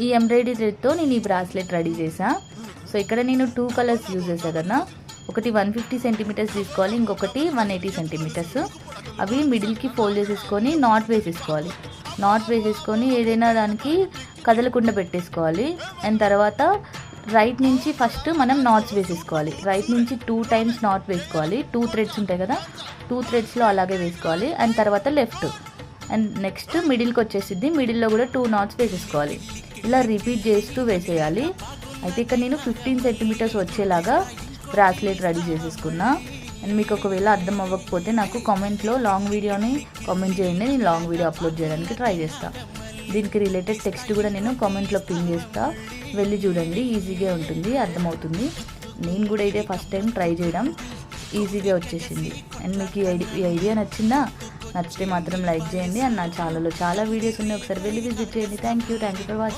ఈ ఎంబ్రాయిడరీ థ్రెడ్తో నేను ఈ బ్రాస్లెట్ రెడీ చేసా. సో ఇక్కడ నేను 2 కలర్స్ యూజ్ చేశాను కదా. ఒకటి 150 సెంటీమీటర్స్ తీసుకోవాలి, ఇంకొకటి 180 సెంటీమీటర్స్. అవి మిడిల్కి ఫోల్డ్ చేసేసుకొని నాట్ వేసేసుకోవాలి. నాట్ వేసేసుకొని ఏదైనా దానికి కదలకుండా పెట్టేసుకోవాలి. అండ్ తర్వాత రైట్ నుంచి ఫస్ట్ మనం నాట్స్ వేసేసుకోవాలి. రైట్ నుంచి 2 టైమ్స్ నాట్ వేసుకోవాలి. 2 థ్రెడ్స్ ఉంటాయి కదా, 2 థ్రెడ్స్లో అలాగే వేసుకోవాలి. అండ్ తర్వాత లెఫ్ట్ అండ్ నెక్స్ట్ మిడిల్కి వచ్చేసిద్ది. మిడిల్లో కూడా 2 నాట్స్ వేసేసుకోవాలి. ఇలా రిపీట్ చేస్తూ వేసేయాలి. అయితే ఇక్కడ నేను 15 సెంటీమీటర్స్ వచ్చేలాగా బ్రాస్లెట్ రెడీ చేసేసుకున్నా. అండ్ మీకు ఒకవేళ అర్థం అవ్వకపోతే నాకు కామెంట్లో లాంగ్ వీడియోని కామెంట్ చేయండి, నేను లాంగ్ వీడియో అప్లోడ్ చేయడానికి ట్రై చేస్తాను. దీనికి రిలేటెడ్ టెక్స్ట్ కూడా నేను కామెంట్లో పిన్ చేస్తా, వెళ్ళి చూడండి. ఈజీగా ఉంటుంది, అర్థమవుతుంది. నేను కూడా ఇదే ఫస్ట్ టైం ట్రై చేయడం, ఈజీగా వచ్చేసింది. అండ్ మీకు ఈ ఐడియా నచ్చిందా? నచ్చితే మాత్రం లైక్ చేయండి. అండ్ నా ఛానల్లో చాలా వీడియోస్ ఉన్నాయి, ఒకసారి వెళ్ళి విజిట్ చేయండి. Thank you for watching.